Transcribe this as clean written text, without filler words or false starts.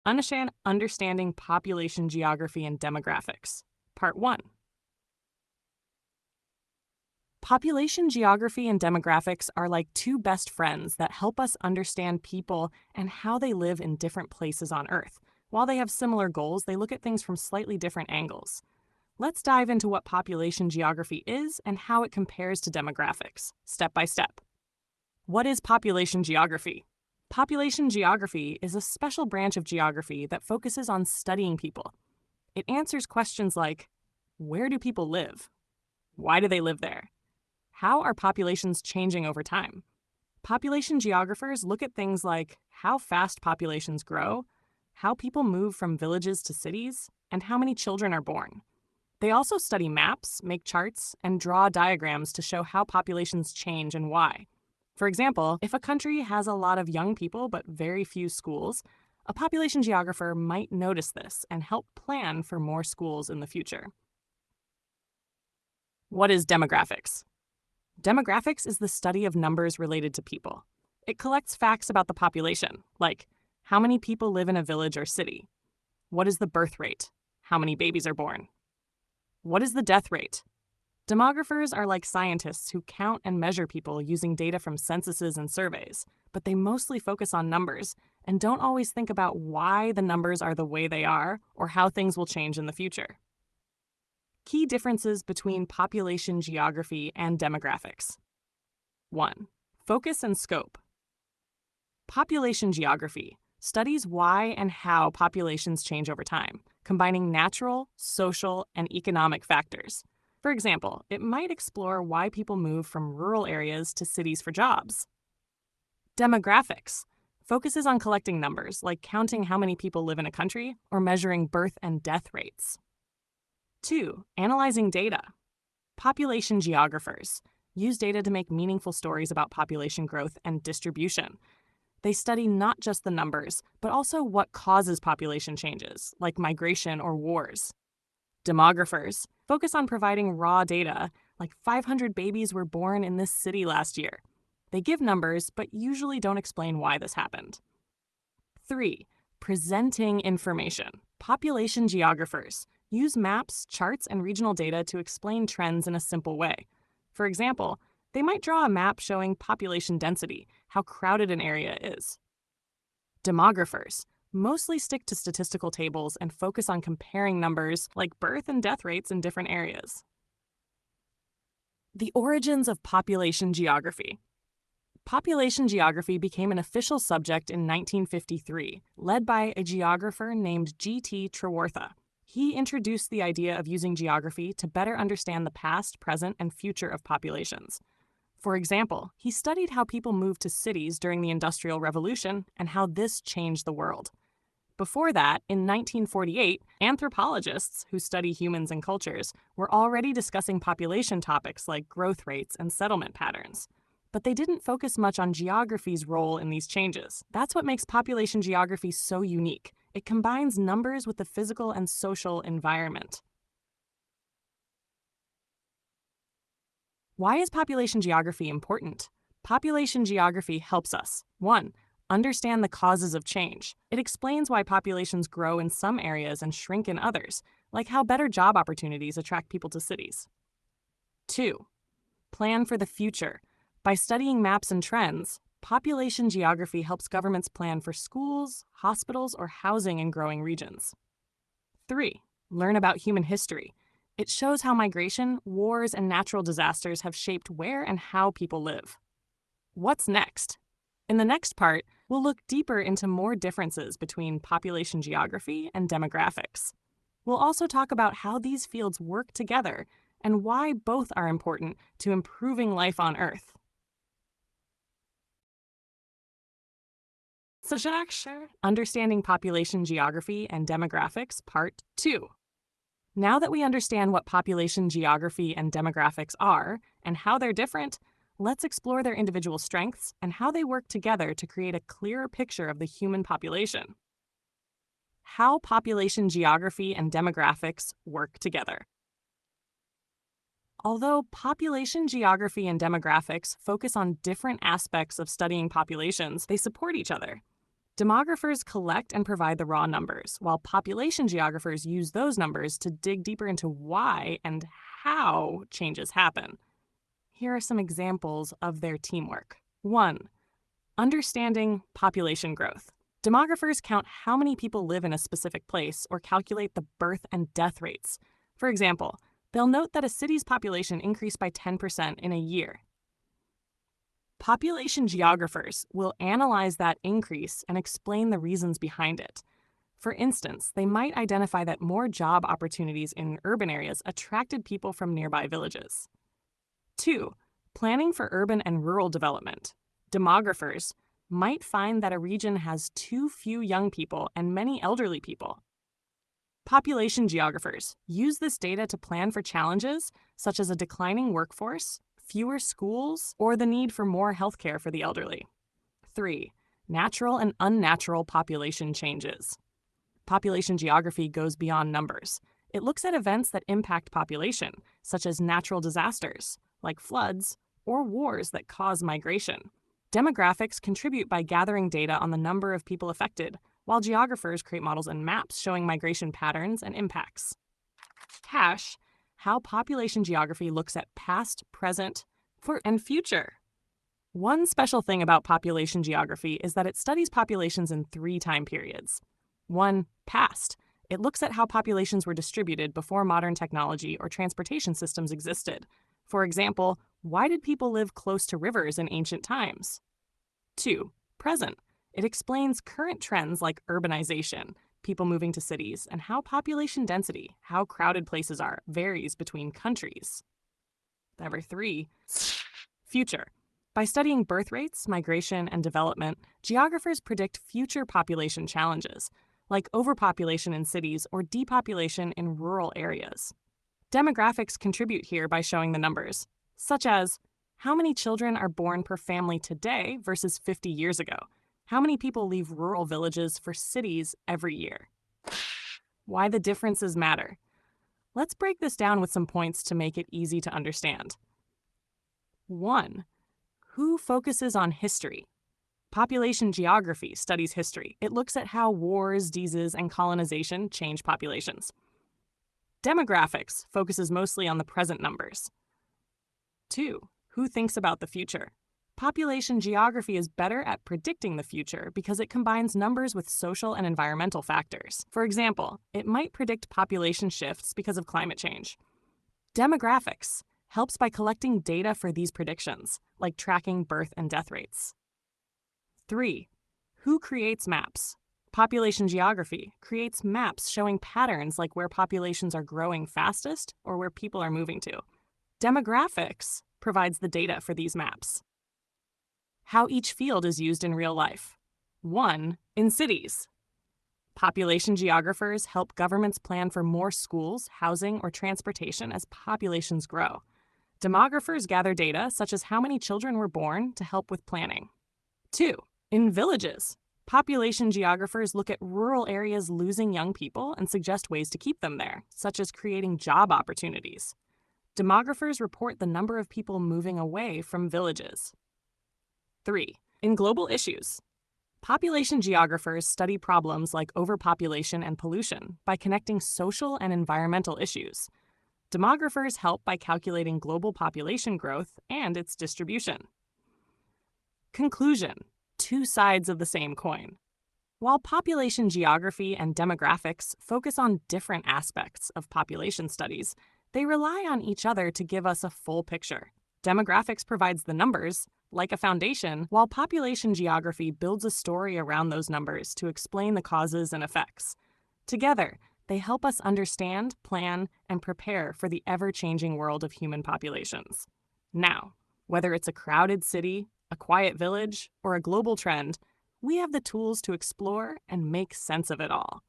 Understanding population geography and demographics. Part 1. Population geography and demographics are like two best friends that help us understand people and how they live in different places on Earth. While they have similar goals, they look at things from slightly different angles. Let's dive into what population geography is and how it compares to demographics, step by step. What is population geography? Population geography is a special branch of geography that focuses on studying people. It answers questions like, where do people live? Why do they live there? How are populations changing over time? Population geographers look at things like how fast populations grow, how people move from villages to cities, and how many children are born. They also study maps, make charts, and draw diagrams to show how populations change and why. For example, if a country has a lot of young people but very few schools, a population geographer might notice this and help plan for more schools in the future. What is demographics? Demographics is the study of numbers related to people. It collects facts about the population, like how many people live in a village or city. What is the birth rate? How many babies are born? What is the death rate? Demographers are like scientists who count and measure people using data from censuses and surveys, but they mostly focus on numbers and don't always think about why the numbers are the way they are or how things will change in the future. Key differences between population geography and demographics. 1. Focus and scope. Population geography studies why and how populations change over time, combining natural, social, and economic factors. For example, it might explore why people move from rural areas to cities for jobs. Demographics focuses on collecting numbers, like counting how many people live in a country or measuring birth and death rates. 2. Analyzing data. Population geographers use data to make meaningful stories about population growth and distribution. They study not just the numbers, but also what causes population changes, like migration or wars. Demographers focus on providing raw data, like 500 babies were born in this city last year. They give numbers, but usually don't explain why this happened. 3. Presenting information. Population geographers use maps, charts, and regional data to explain trends in a simple way. For example, they might draw a map showing population density, how crowded an area is. Demographers mostly stick to statistical tables and focus on comparing numbers like birth and death rates in different areas. The origins of population geography. Population geography became an official subject in 1953, led by a geographer named G.T. Trewartha. He introduced the idea of using geography to better understand the past, present, and future of populations. For example, he studied how people moved to cities during the Industrial Revolution and how this changed the world. Before that, in 1948, anthropologists who study humans and cultures were already discussing population topics like growth rates and settlement patterns. But they didn't focus much on geography's role in these changes. That's what makes population geography so unique. It combines numbers with the physical and social environment. Why is population geography important? Population geography helps us, 1. Understand the causes of change. It explains why populations grow in some areas and shrink in others, like how better job opportunities attract people to cities. 2. Plan for the future. By studying maps and trends, population geography helps governments plan for schools, hospitals, or housing in growing regions. 3. Learn about human history. It shows how migration, wars, and natural disasters have shaped where and how people live. What's next? In the next part, we'll look deeper into more differences between population geography and demographics. We'll also talk about how these fields work together and why both are important to improving life on Earth. Understanding Population Geography and Demographics, Part 2. Now that we understand what population geography and demographics are and how they're different, let's explore their individual strengths and how they work together to create a clearer picture of the human population. How population geography and demographics work together. Although population geography and demographics focus on different aspects of studying populations, they support each other. Demographers collect and provide the raw numbers, while population geographers use those numbers to dig deeper into why and how changes happen. Here are some examples of their teamwork. 1. Understanding population growth. Demographers count how many people live in a specific place or calculate the birth and death rates. For example, they'll note that a city's population increased by 10% in a year. Population geographers will analyze that increase and explain the reasons behind it. For instance, they might identify that more job opportunities in urban areas attracted people from nearby villages. 2. Planning for urban and rural development. Demographers might find that a region has too few young people and many elderly people. Population geographers use this data to plan for challenges such as a declining workforce, fewer schools, or the need for more healthcare for the elderly. 3. Natural and unnatural population changes. Population geography goes beyond numbers. It looks at events that impact population, such as natural disasters, like floods, or wars that cause migration. Demographics contribute by gathering data on the number of people affected, while geographers create models and maps showing migration patterns and impacts. Hash, how population geography looks at past, present, and future. One special thing about population geography is that it studies populations in 3 time periods. 1. Past. It looks at how populations were distributed before modern technology or transportation systems existed. For example, why did people live close to rivers in ancient times? 2. Present. It explains current trends like urbanization, people moving to cities, and how population density, how crowded places are, varies between countries. Number 3. Future. By studying birth rates, migration, and development, geographers predict future population challenges, like overpopulation in cities or depopulation in rural areas. Demographics contribute here by showing the numbers, such as how many children are born per family today versus 50 years ago. How many people leave rural villages for cities every year? Why the differences matter. Let's break this down with some points to make it easy to understand. 1. Who focuses on history? Population geography studies history. It looks at how wars, diseases, and colonization change populations. Demographics focuses mostly on the present numbers. 2. Who thinks about the future? Population geography is better at predicting the future because it combines numbers with social and environmental factors. For example, it might predict population shifts because of climate change. Demographics helps by collecting data for these predictions, like tracking birth and death rates. 3. Who creates maps? Population geography creates maps showing patterns like where populations are growing fastest or where people are moving to. Demographics provides the data for these maps. How each field is used in real life. 1. In cities. Population geographers help governments plan for more schools, housing, or transportation as populations grow. Demographers gather data such as how many children were born to help with planning. 2. In villages. Population geographers look at rural areas losing young people and suggest ways to keep them there, such as creating job opportunities. Demographers report the number of people moving away from villages. 3. In global issues. Population geographers study problems like overpopulation and pollution by connecting social and environmental issues. Demographers help by calculating global population growth and its distribution. Conclusion: 2 sides of the same coin. While population geography and demographics focus on different aspects of population studies, they rely on each other to give us a full picture. Demographics provides the numbers, like a foundation, while population geography builds a story around those numbers to explain the causes and effects. Together, they help us understand, plan, and prepare for the ever-changing world of human populations. Now, whether it's a crowded city, a quiet village, or a global trend, we have the tools to explore and make sense of it all.